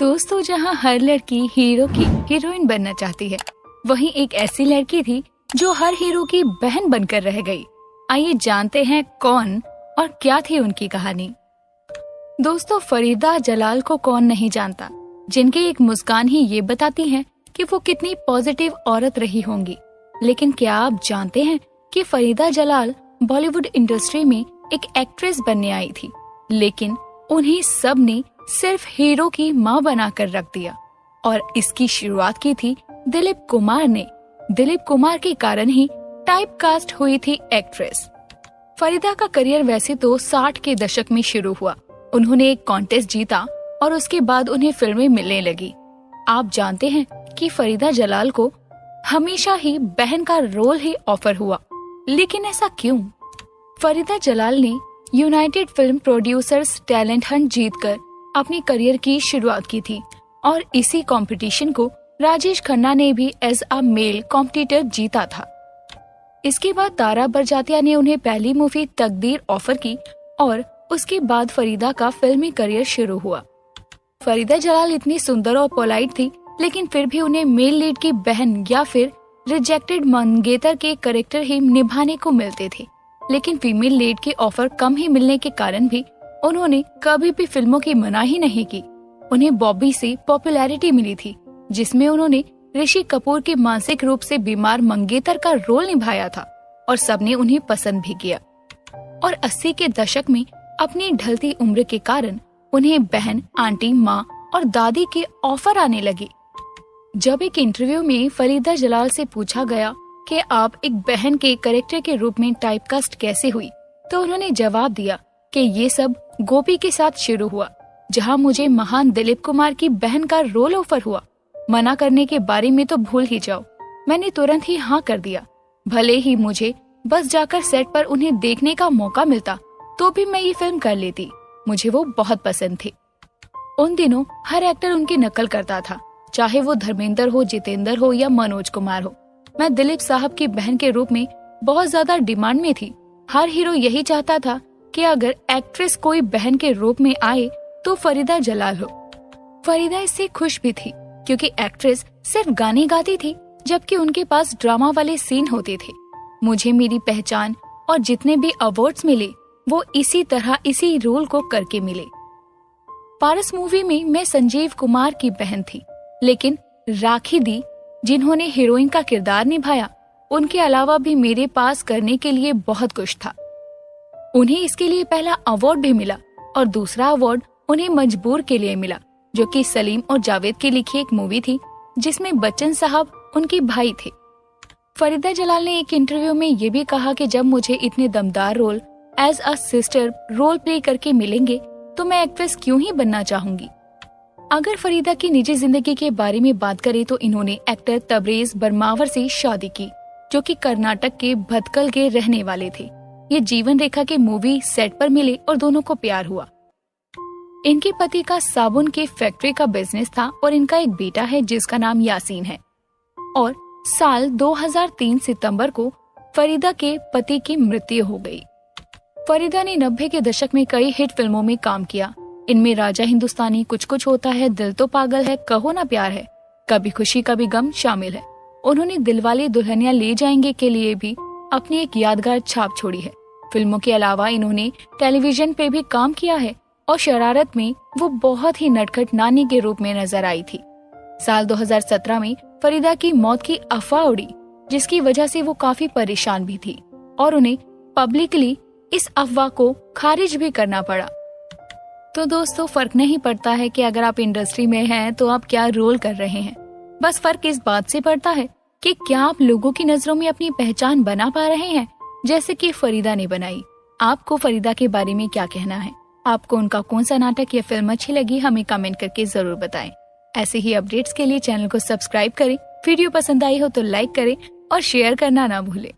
दोस्तों, जहाँ हर लड़की हीरो की हीरोइन बनना चाहती है, वहीं एक ऐसी लड़की थी जो हर हीरो की बहन बनकर रह गई। आइए जानते हैं कौन और क्या थी उनकी कहानी। दोस्तों, फरीदा जलाल को कौन नहीं जानता, जिनकी एक मुस्कान ही ये बताती है कि वो कितनी पॉजिटिव औरत रही होंगी। लेकिन क्या आप जानते हैं कि फरीदा जलाल बॉलीवुड इंडस्ट्री में एक एक्ट्रेस बनने आई थी, लेकिन उन्हें सब ने सिर्फ हीरो की माँ बनाकर रख दिया। और इसकी शुरुआत की थी दिलीप कुमार ने। दिलीप कुमार के कारण ही टाइप कास्ट हुई थी एक्ट्रेस। फरीदा का करियर वैसे तो 60 के दशक में शुरू हुआ। उन्होंने एक कॉन्टेस्ट जीता और उसके बाद उन्हें फिल्में मिलने लगी। आप जानते हैं कि फरीदा जलाल को हमेशा ही बहन का रोल ही ऑफर हुआ, लेकिन ऐसा क्यों? फरीदा जलाल ने United film producers talent Hunt जीतकर अपनी करियर की शुरुआत की थी और इसी कंपटीशन को राजेश खन्ना ने भी एज अ मेल कॉम्पिटिटर जीता था। इसके बाद तारा बरजातिया ने उन्हें पहली मूवी तकदीर ऑफर की और उसके बाद फरीदा का फिल्मी करियर शुरू हुआ। फरीदा जलाल इतनी सुंदर और पोलाइट थी, लेकिन फिर भी उन्हें मेल लीड की बहन या फिर रिजेक्टेड मंगेतर के कैरेक्टर ही निभाने को मिलते थे। लेकिन फीमेल लीड के ऑफर कम ही मिलने के कारण भी उन्होंने कभी भी फिल्मों की मनाही नहीं की। उन्हें बॉबी से पॉपुलैरिटी मिली थी, जिसमें उन्होंने ऋषि कपूर के मानसिक रूप से बीमार मंगेतर का रोल निभाया था और सबने उन्हें पसंद भी किया। और 80 के दशक में अपनी ढलती उम्र के कारण उन्हें बहन, आंटी, माँ और दादी के ऑफर आने लगे। जब एक इंटरव्यू में फरीदा जलाल से पूछा गया कि आप एक बहन के कैरेक्टर के रूप में टाइपकास्ट कैसे हुई, तो उन्होंने जवाब दिया कि ये सब गोपी के साथ शुरू हुआ, जहां मुझे महान दिलीप कुमार की बहन का रोल ऑफर हुआ। मना करने के बारे में तो भूल ही जाओ, मैंने तुरंत ही हाँ कर दिया। भले ही मुझे बस जाकर सेट पर उन्हें देखने का मौका मिलता तो भी मैं ये फिल्म कर लेती। मुझे वो बहुत पसंद थी। उन दिनों हर एक्टर उनकी नकल करता था, चाहे वो धर्मेंद्र हो, जितेंद्र हो या मनोज कुमार हो। मैं दिलीप साहब की बहन के रूप में बहुत ज्यादा डिमांड में थी। हर हीरो यही चाहता था कि अगर एक्ट्रेस कोई बहन के रूप में आए तो फरीदा जलाल हो। फरीदा इससे खुश भी थी, क्योंकि एक्ट्रेस सिर्फ गाने गाती थी, जबकि उनके पास ड्रामा वाले सीन होते थे। मुझे मेरी पहचान और जितने भी अवार्ड्स मिले वो इसी तरह इसी रोल को करके मिले। पारस मूवी में मैं संजीव कुमार की बहन थी, लेकिन राखी दी, जिन्होंने हीरोइन का किरदार निभाया, उनके अलावा भी मेरे पास करने के लिए बहुत कुछ था। उन्हें इसके लिए पहला अवार्ड भी मिला और दूसरा अवार्ड उन्हें मजबूर के लिए मिला, जो कि सलीम और जावेद की लिखी एक मूवी थी, जिसमें बच्चन साहब उनके भाई थे। फरीदा जलाल ने एक इंटरव्यू में ये भी कहा कि जब मुझे इतने दमदार role as a sister role play करके मिलेंगे तो मैं एक्ट्रेस क्यों ही बनना चाहूंगी। अगर फरीदा की निजी जिंदगी के बारे में बात करें तो इन्होंने एक्टर तबरेज बरमावर से शादी की, जो कि कर्नाटक के भटकल के रहने वाले थे। ये जीवन रेखा के मूवी सेट पर मिले और दोनों को प्यार हुआ। इनके पति का साबुन के फैक्ट्री का बिजनेस था और इनका एक बेटा है जिसका नाम यासीन है। और साल 2003 सितंबर को फरीदा के पति की मृत्यु हो गई। फरीदा ने 90 के दशक में कई हिट फिल्मों में काम किया। इनमें राजा हिंदुस्तानी, कुछ कुछ होता है, दिल तो पागल है, कहो ना प्यार है, कभी खुशी कभी गम शामिल है। उन्होंने दिलवाले दुल्हनिया ले जाएंगे के लिए भी अपनी एक यादगार छाप छोड़ी है। फिल्मों के अलावा इन्होंने टेलीविजन पे भी काम किया है और शरारत में वो बहुत ही नटखट नानी के रूप में नजर आई थी। साल 2017 में फरीदा की मौत की अफवाह उड़ी, जिसकी वजह से वो काफी परेशान भी थी और उन्हें पब्लिकली इस अफवाह को खारिज भी करना पड़ा। तो दोस्तों, फर्क नहीं पड़ता है कि अगर आप इंडस्ट्री में हैं तो आप क्या रोल कर रहे हैं, बस फर्क इस बात से पड़ता है कि क्या आप लोगों की नजरों में अपनी पहचान बना पा रहे हैं, जैसे कि फरीदा ने बनाई। आपको फरीदा के बारे में क्या कहना है? आपको उनका कौन सा नाटक या फिल्म अच्छी लगी, हमें कमेंट करके जरूर बताएं। ऐसे ही अपडेट्स के लिए चैनल को सब्सक्राइब करें, वीडियो पसंद आई हो तो लाइक करें और शेयर करना ना भूलें।